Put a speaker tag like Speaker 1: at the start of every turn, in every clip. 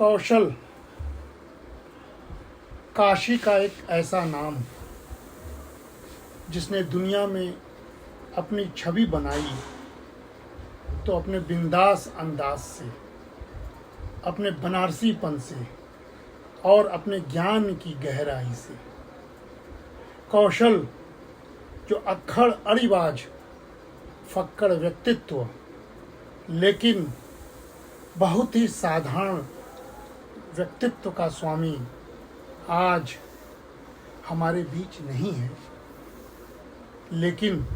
Speaker 1: कौशल काशी का एक ऐसा नाम जिसने दुनिया में अपनी छवि बनाई, तो अपने बिंदास अंदाज से, अपने बनारसीपन से और अपने ज्ञान की गहराई से। कौशल जो अक्खड़ अड़ीबाज फक्कड़ व्यक्तित्व, लेकिन बहुत ही साधारण व्यक्तित्व का स्वामी आज हमारे बीच नहीं है, लेकिन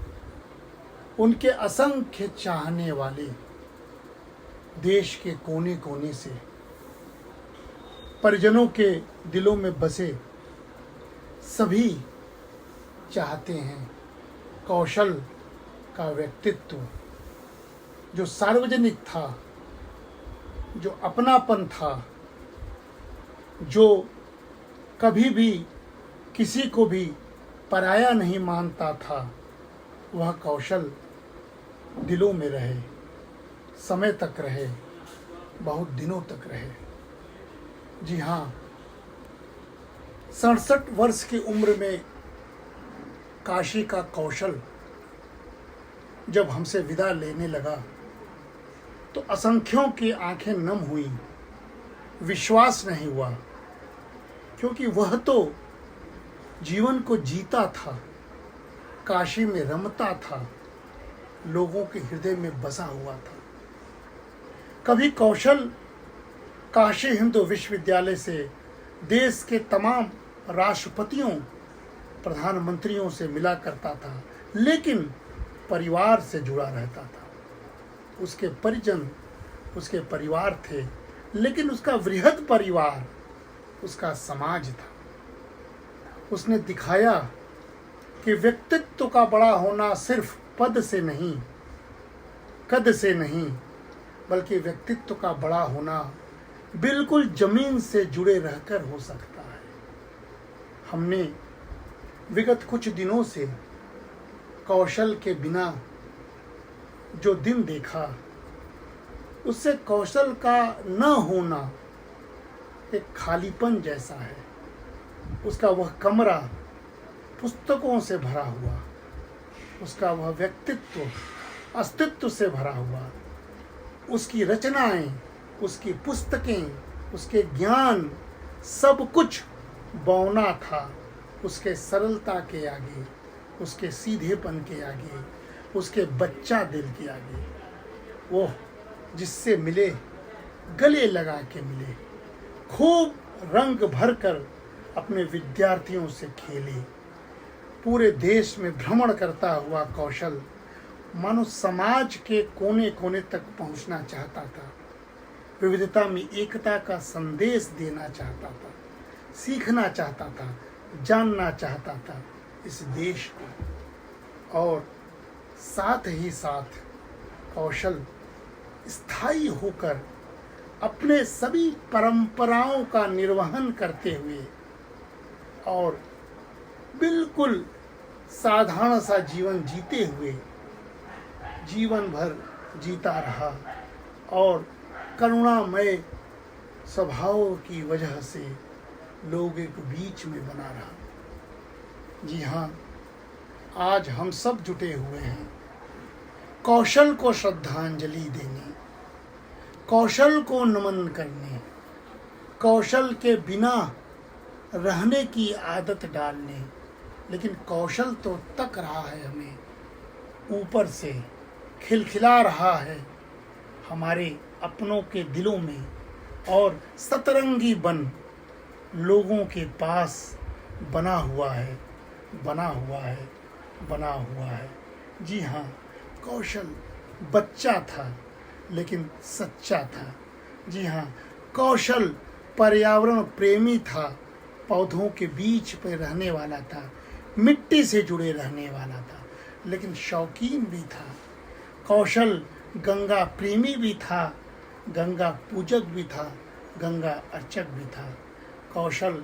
Speaker 1: उनके असंख्य चाहने वाले देश के कोने कोने से, परिजनों के दिलों में बसे सभी चाहते हैं कौशल का व्यक्तित्व जो सार्वजनिक था, जो अपनापन था, जो कभी भी किसी को भी पराया नहीं मानता था, वह कौशल दिलों में रहे, समय तक रहे, बहुत दिनों तक रहे। जी हाँ, 67 वर्ष की उम्र में काशी का कौशल जब हमसे विदा लेने लगा तो असंख्यों की आंखें नम हुई, विश्वास नहीं हुआ, क्योंकि वह तो जीवन को जीता था, काशी में रमता था, लोगों के हृदय में बसा हुआ था। कभी कौशल काशी हिंदू विश्वविद्यालय से देश के तमाम राष्ट्रपतियों, प्रधानमंत्रियों से मिला करता था, लेकिन परिवार से जुड़ा रहता था। उसके परिजन, उसके परिवार थे, लेकिन उसका वृहद परिवार उसका समाज था। उसने दिखाया कि व्यक्तित्व का बड़ा होना सिर्फ पद से नहीं, कद से नहीं, बल्कि व्यक्तित्व का बड़ा होना बिल्कुल जमीन से जुड़े रहकर हो सकता है। हमने विगत कुछ दिनों से कौशल के बिना जो दिन देखा, उससे कौशल का न होना एक खालीपन जैसा है। उसका वह कमरा पुस्तकों से भरा हुआ, उसका वह व्यक्तित्व अस्तित्व से भरा हुआ, उसकी रचनाएं, उसकी पुस्तकें, उसके ज्ञान, सब कुछ बौना था उसके सरलता के आगे, उसके सीधेपन के आगे, उसके बच्चा दिल के आगे। वो जिससे मिले गले लगा के मिले, खूब रंग भर कर अपने विद्यार्थियों से खेले। पूरे देश में भ्रमण करता हुआ कौशल मानो समाज के कोने कोने तक पहुंचना चाहता था, विविधता में एकता का संदेश देना चाहता था, सीखना चाहता था, जानना चाहता था इस देश को। और साथ ही साथ कौशल स्थायी होकर अपने सभी परंपराओं का निर्वहन करते हुए और बिल्कुल साधारण सा जीवन जीते हुए जीवन भर जीता रहा, और करुणामय स्वभाव की वजह से लोगों के बीच में बना रहा। जी हाँ, आज हम सब जुटे हुए हैं कौशल को श्रद्धांजलि देने, कौशल को नमन करने, कौशल के बिना रहने की आदत डालने। लेकिन कौशल तो तक रहा है, हमें ऊपर से खिलखिला रहा है हमारे अपनों के दिलों में, और सतरंगी बन लोगों के पास बना हुआ है, बना हुआ है, बना हुआ है। जी हाँ, कौशल बच्चा था लेकिन सच्चा था। जी हाँ, कौशल पर्यावरण प्रेमी था, पौधों के बीच पे रहने वाला था, मिट्टी से जुड़े रहने वाला था, लेकिन शौकीन भी था। कौशल गंगा प्रेमी भी था, गंगा पूजक भी था, गंगा अर्चक भी था। कौशल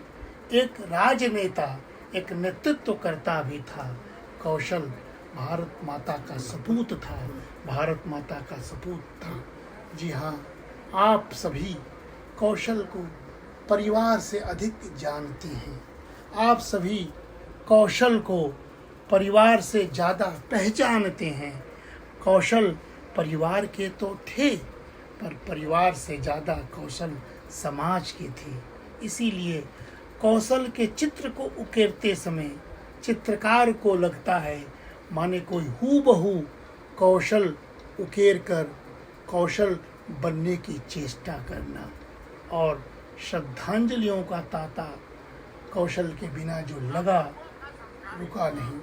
Speaker 1: एक राजनेता, एक नेतृत्वकर्ता भी था। कौशल भारत माता का सपूत था, भारत माता का सपूत था। जी हाँ, आप सभी कौशल को परिवार से अधिक जानते हैं। आप सभी कौशल को परिवार से ज़्यादा पहचानते हैं। कौशल परिवार के तो थे, पर परिवार से ज़्यादा कौशल समाज के थे। इसीलिए कौशल के चित्र को उकेरते समय चित्रकार को लगता है माने कोई हूबहू कौशल उकेर कर कौशल बनने की चेष्टा करना। और श्रद्धांजलियों का तांता कौशल के बिना जो लगा रुका नहीं।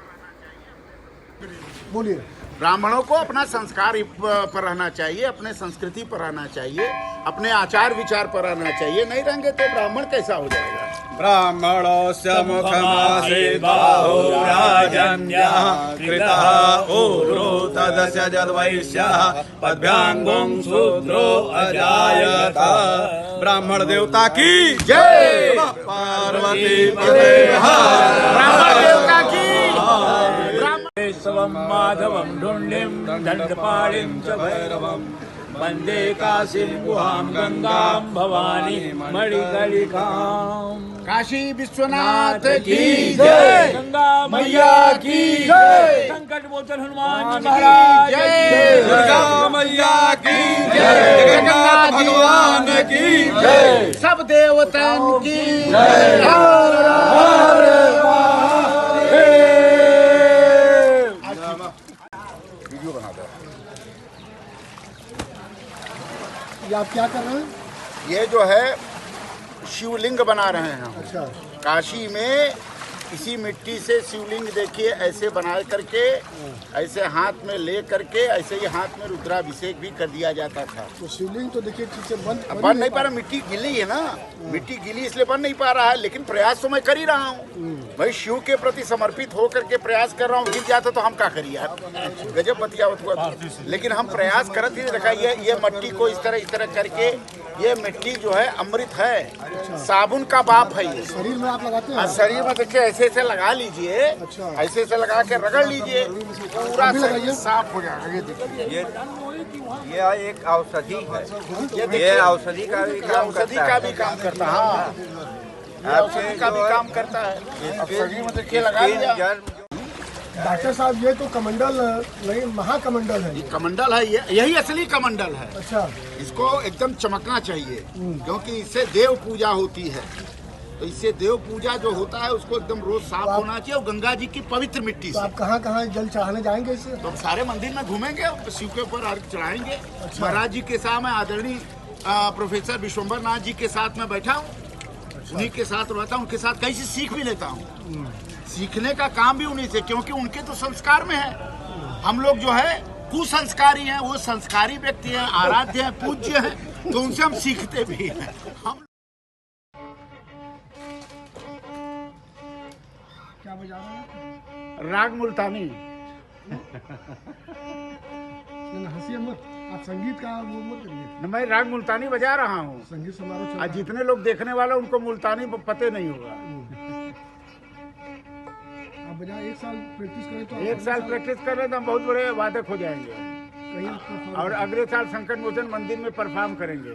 Speaker 1: बोलिए।
Speaker 2: ब्राह्मणों को अपना संस्कार पर रहना चाहिए, अपने संस्कृति पर रहना चाहिए, अपने आचार विचार पर रहना चाहिए। नहीं रहेंगे तो ब्राह्मण कैसा हो जाएगा?
Speaker 3: ब्राह्मणोस्य मुखमासीत् बाहुराजन्यः कृतः ऊरो तदस्य जद्वैश्यः पद्भ्याङ्गुं शूद्रो अजायत। ब्राह्मण देवता की जय। पार्वती पते
Speaker 2: ब्राह्मण देवता की।
Speaker 4: केशवं माधवं ढुण्डिं दण्डपाणिं च भैरवं वन्दे काशीं गुहां गंगां भवानी मणिकर्णिकाम्।
Speaker 2: काशी विश्वनाथ की
Speaker 4: जय। गंगा मैया की जय। संकट मोचन हनुमान जी महाराज की जय।
Speaker 3: दुर्गा मैया की जय। जगन्नाथ भगवान की जय।
Speaker 2: सब देवताओं की जय। वीडियो बना दो।
Speaker 1: ये आप क्या कर रहे हैं?
Speaker 2: ये जो है शिवलिंग बना रहे हैं हम।
Speaker 1: अच्छा।
Speaker 2: काशी में इसी मिट्टी से शिवलिंग देखिए ऐसे बना करके ऐसे हाथ में ले करके ऐसे ही हाथ में रुद्राभिषेक भी कर दिया जाता था।
Speaker 1: तो शिवलिंग तो देखिए ठीक से
Speaker 2: बन नहीं पा रहा, मिट्टी गीली है ना, मिट्टी गीली इसलिए बन नहीं पा रहा है, लेकिन प्रयास तो मैं कर ही रहा हूँ। भाई शिव के प्रति समर्पित हो करके प्रयास कर रहा हूँ। गिर जाता तो हम क्या करिए यार, गजब बतियावत हुआ। लेकिन हम प्रयास करते ही देखा ये मट्टी को इस तरह करके ये मिट्टी जो है अमृत है, साबुन का बाप है ये।
Speaker 1: शरीर में आप लगाते हैं?
Speaker 2: शरीर में देखिए ऐसे लगा लीजिए, ऐसे लगा के रगड़ लीजिए, पूरा शरीर साफ हो जाएगा। ये देखिए
Speaker 3: ये एक औषधि है। ये औषधि का भी काम
Speaker 2: करता है। हाँ, औषधि का भी काम करता है। शरीर में देखिए लगा लिया।
Speaker 1: डॉक्टर साहब ये तो कमंडल नहीं, महाकमंडल है।
Speaker 2: ये कमंडल है, यही असली कमंडल है।
Speaker 1: अच्छा।
Speaker 2: इसको एकदम चमकना चाहिए क्योंकि इससे देव पूजा होती है। तो इससे देव पूजा जो होता है उसको एकदम रोज साफ होना चाहिए और गंगा जी की पवित्र मिट्टी से।
Speaker 1: आप कहाँ जल चढ़ाने जाएंगे इससे?
Speaker 2: तो सारे मंदिर में घूमेंगे, शिव के ऊपर अर्घ चढ़ाएंगे। महाराज जी के साथ मैं आदरणीय प्रोफेसर विश्वम्बर नाथ जी के साथ में बैठा हूँ, उन्हीं के साथ रहता हूँ, उनके साथ कई चीज सीख भी लेता हूँ। सीखने का काम भी उन्हीं से, क्योंकि उनके तो संस्कार में है। हम लोग जो है कुसंस्कारी हैं, वो संस्कारी व्यक्ति हैं, आराध्य हैं, पूज्य हैं, तो उनसे हम सीखते भी हैं। हम
Speaker 1: क्या बजा रहे हैं?
Speaker 2: राग मुल्तानी।
Speaker 1: हंसिए मत, आप संगीत का वो मत करिए।
Speaker 2: मैं राग मुल्तानी बजा रहा हूँ।
Speaker 1: संगीत समारोह
Speaker 2: आज जितने लोग देखने वाले उनको मुल्तानी पते नहीं होगा।
Speaker 1: आप बजा एक साल प्रैक्टिस करें तो
Speaker 2: एक साल प्रैक्टिस कर रहे तो हम बहुत बड़े वादक हो जाएंगे
Speaker 1: कहीं
Speaker 2: और अगले साल संकट मोचन मंदिर में परफॉर्म करेंगे।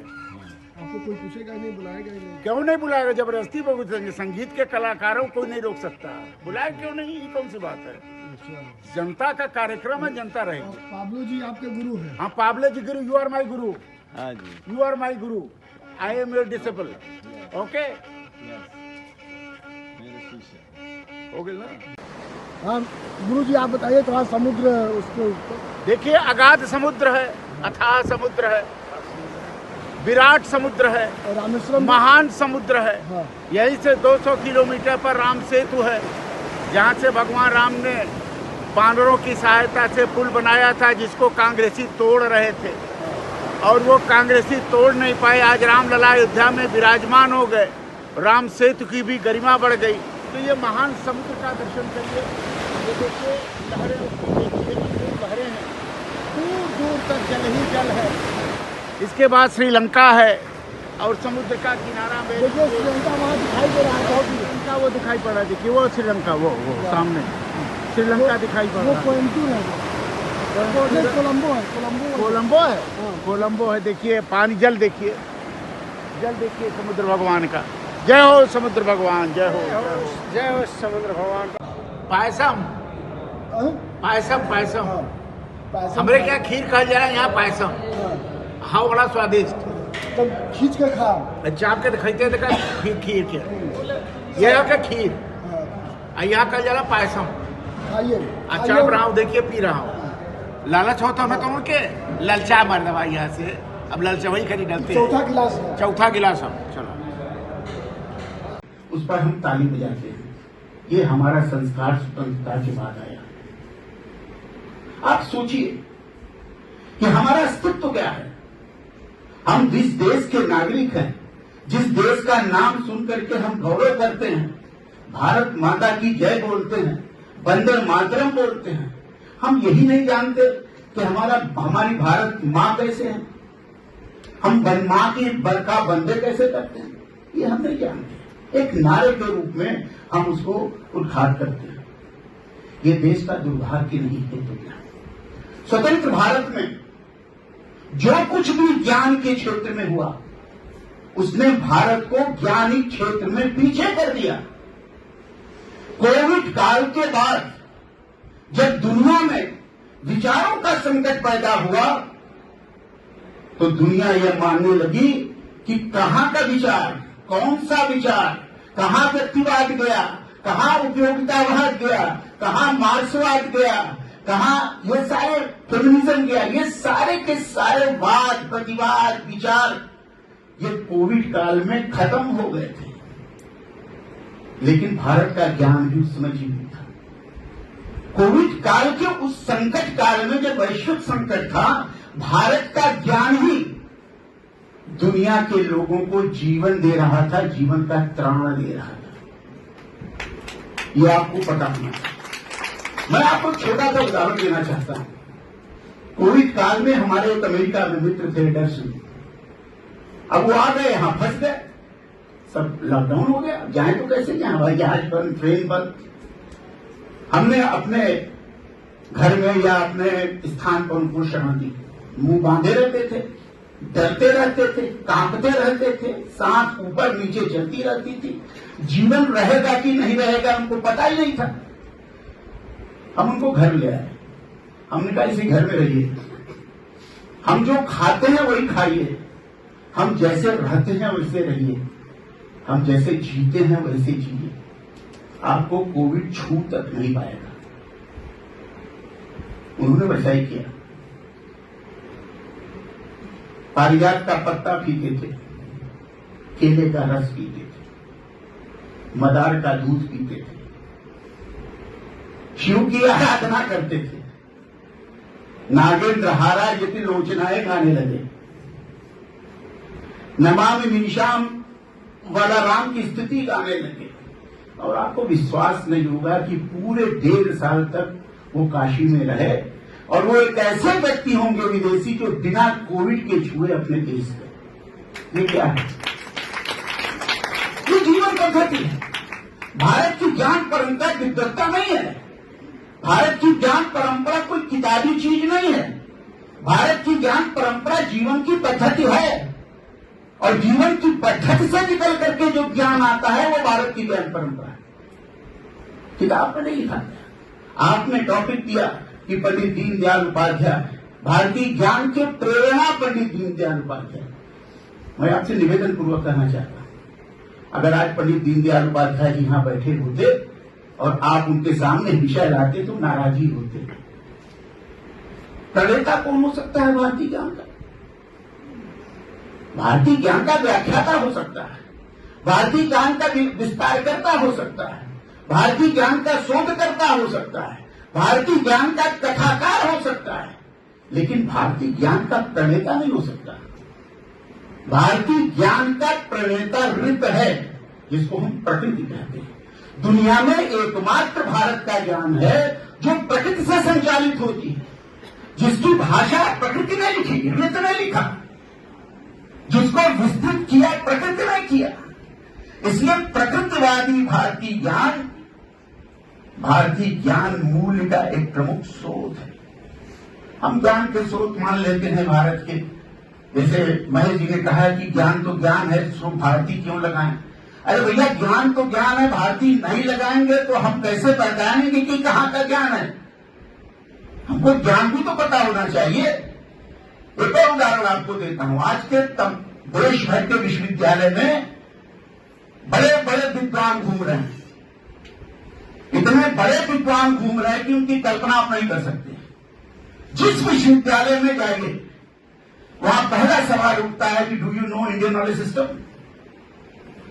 Speaker 1: आपको कोई पूछेगा नहीं, बुलाएगा ही नहीं।
Speaker 2: क्यों नहीं बुलाएगा? जबरदस्ती पूछेंगे। संगीत के कलाकारों को नहीं रोक सकता, बुलाए क्यों नहीं? ये कौन सी बात है? जनता का कार्यक्रम है, जनता रहेगी।
Speaker 1: पाब्लो जी आपके गुरु हैं?
Speaker 2: हाँ, Pablo ji Guru. You are my गुरु। हाँ जी, you are my Guru. I am your disciple. Okay, हो गया ना?
Speaker 1: हाँ गुरु जी, आप बताइए थोड़ा समुद्र उसके ऊपर।
Speaker 2: देखिए, अगाध समुद्र है, अथाह समुद्र है, विराट समुद्र है,
Speaker 1: रामेश्वरम
Speaker 2: महान समुद्र है।
Speaker 1: हाँ।
Speaker 2: यहीं से 200 किलोमीटर पर राम सेतु है, जहाँ से भगवान राम ने बानरों की सहायता से पुल बनाया था, जिसको कांग्रेसी तोड़ रहे थे और वो कांग्रेसी तोड़ नहीं पाए। आज रामलला अयोध्या में विराजमान हो गए, राम सेतु की भी गरिमा बढ़ गई। तो ये महान समुद्र का दर्शन करिए। ये देखिए लहरें, लहरें हैं, दूर दूर तक जल ही जल है। इसके बाद श्रीलंका है और समुद्र का किनारा में
Speaker 1: देखिए श्रीलंका वहाँ दिखाई दे रहा है।
Speaker 2: श्रीलंका वो दिखाई पड़ रहा है। देखिए वो श्रीलंका, वो सामने श्रीलंका दिखाई पड़ रहा है।
Speaker 1: कोयम्बटूर है, कोलंबो है,
Speaker 2: कोलंबो है, कोलंबो है। देखिए पानी, जल देखिए, जल देखिए समुद्र भगवान का। जय हो समुद्र भगवान, जय हो।
Speaker 1: जय हो समुद्र भगवान का।
Speaker 2: पायसम
Speaker 1: हाँ?
Speaker 2: पायसम पायसम
Speaker 1: हाँ, पायसम
Speaker 2: हमरे क्या खीर कहा जा रहा है, यहाँ पायसम।
Speaker 1: हाँ,
Speaker 2: हाँ, बड़ा स्वादिष्ट।
Speaker 1: तब खींच के खा।
Speaker 2: अच्छा, आपके दिखाते देखा खीर के, ये है क्या खीर,
Speaker 1: हाँ,
Speaker 2: यहाँ कहा जा रहा पायसम।
Speaker 1: खाइए।
Speaker 2: अच्छा, आप रहा हूँ, देखिए पी रहा हूँ। लालच होता मैं तो उनके ललचा मार दवा यहाँ से, अब ललचा वही खरी डलते हैं।
Speaker 1: चौथा गिलास है।
Speaker 2: चौथा गिलास हम, चलो उस पर हम ताली बजाते हैं। ये हमारा संस्कार स्वतंत्रता के बाद आया। आप सोचिए कि हमारा अस्तित्व क्या है। हम जिस देश के नागरिक हैं, जिस देश का नाम सुन करके हम गौरव करते हैं, भारत माता की जय बोलते हैं, वंदे मातरम बोलते हैं, हम यही नहीं जानते कि हमारी भारत माँ कैसे है, हम माँ की बरखा बंदे कैसे करते हैं, ये हम नहीं जानते। एक नारे के रूप में हम उसको उद्घाट करते हैं। ये देश का दुर्भाग्य नहीं है दुनिया। स्वतंत्र भारत में जो कुछ भी ज्ञान के क्षेत्र में हुआ, उसने भारत को ज्ञानिक क्षेत्र में पीछे कर दिया। कोविड काल के बाद जब दुनिया में विचारों का संकट पैदा हुआ, तो दुनिया यह मानने लगी कि कहां का विचार, कौन सा विचार, कहां व्यक्तिवाद गया, कहां उपयोगितावाद गया, कहां मार्क्सवाद गया, कहां ये सारे फेमिनिज्म गया, ये सारे के सारे वाद प्रतिवाद विचार ये कोविड काल में खत्म हो गए थे। लेकिन भारत का ज्ञान भी उस समय जीवित था। कोविड काल के उस संकट काल में जब वैश्विक संकट था, भारत का ज्ञान ही दुनिया के लोगों को जीवन दे रहा था, जीवन का त्राण दे रहा था। ये आपको पता होना चाहिए। मैं आपको छोटा सा उदाहरण देना चाहता हूं। कोविड काल में हमारे एक अमेरिका में मित्र थे, डर्सन। अब वो आ गए, यहां फंस गए, सब लॉकडाउन हो गया, जाए तो कैसे जाए, हवाई जहाज बंद, ट्रेन बंद। हमने अपने घर में या अपने स्थान पर उनको शरण दी। मुंह बांधे रहते थे, डरते रहते थे, कांपते रहते थे, सांस ऊपर नीचे चलती रहती थी। जीवन रहेगा कि नहीं रहेगा उनको पता ही नहीं था। हम उनको घर ले आए। हमने कहा इसी घर में रहिए, हम जो खाते हैं वही खाइए, हम जैसे रहते हैं वैसे रहिए, हम जैसे जीते हैं वैसे जिए, आपको कोविड छू तक नहीं पाएगा। उन्होंने वैसा ही किया। पारिजात का पत्ता पीते थे, केले का रस पीते थे, मदार का दूध पीते थे, शिव की आराधना करते थे, नागेंद्र हारा यति लोचनाएं गाने लगे, नमामि मीशाम वाला राम की स्तुति गाने लगे। और आपको विश्वास नहीं होगा कि पूरे 1.5 साल तक वो काशी में रहे, और वो एक ऐसे व्यक्ति होंगे विदेशी जो बिना कोविड के छुए अपने देश में। ये क्या है? ये जीवन पद्धति है। भारत की ज्ञान परंपरा विद्वत्ता नहीं है। भारत की ज्ञान परंपरा कोई किताबी चीज नहीं है। भारत की ज्ञान परंपरा जीवन की पद्धति है, और जीवन की पद्धति से निकल करके जो ज्ञान आता है वो भारत की ज्ञान परंपरा है। किताब में नहीं लिखा। आपने टॉपिक दिया कि पंडित दीनदयाल उपाध्याय, भारतीय ज्ञान के प्रेरणा पंडित दीनदयाल उपाध्याय। मैं आपसे निवेदन पूर्वक कहना चाहता हूं, अगर आज पंडित दीनदयाल उपाध्याय जी यहां बैठे होते और आप उनके सामने विषय लाते तो नाराजी होते। प्रणेता कौन हो सकता है भारतीय ज्ञान का? भारतीय ज्ञान का व्याख्याता हो सकता है, भारतीय ज्ञान का विस्तारकर्ता हो सकता है, भारतीय ज्ञान का शोधकर्ता हो सकता है, भारतीय ज्ञान का कथाकार हो सकता है, लेकिन भारतीय ज्ञान का प्रणेता नहीं हो सकता। भारतीय ज्ञान का प्रणेता ऋत है, जिसको हम प्रकृति कहते हैं। दुनिया में एकमात्र भारत का ज्ञान है जो प्रकृति से संचालित होती है, जिसकी भाषा प्रकृति ने लिखी, ऋत ने लिखा, जिसको विस्तृत किया प्रकृति ने किया। इसलिए प्रकृतिवादी भारतीय ज्ञान मूल्य का एक प्रमुख स्रोत है। हम ज्ञान के स्रोत मान लेते हैं भारत के
Speaker 5: जैसे महेश जी ने कहा कि ज्ञान तो ज्ञान है, सो भारती क्यों लगाएं? अरे भैया, ज्ञान तो ज्ञान है, भारती नहीं लगाएंगे तो हम कैसे पहचानेंगे कि कहाँ का ज्ञान है? हमको ज्ञान भी तो पता होना चाहिए। एक और उदाहरण आपको देता हूं। आज के देश भर के विश्वविद्यालय में बड़े बड़े विद्वान घूम रहे हैं, इतने बड़े विद्वान घूम रहे हैं कि उनकी कल्पना आप नहीं कर सकते। जिस विश्वविद्यालय में जाइए वहां पहला सवाल उठता है कि do you know Indian knowledge system?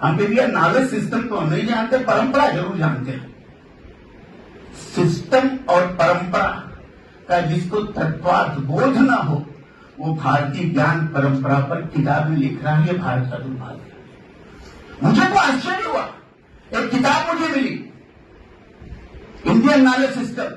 Speaker 5: हम कह दिया नॉलेज सिस्टम तो हम नहीं जानते, परंपरा जरूर जानते हैं। सिस्टम और परंपरा का जिसको तत्वार्थ बोध न हो, वो भारतीय ज्ञान परंपरा पर किताबें लिख रहा है। ये भारत का दुर्भाग्य है। मुझे तो आश्चर्य हुआ, एक किताब मुझे मिली, इंडियन नॉलेज सिस्टम,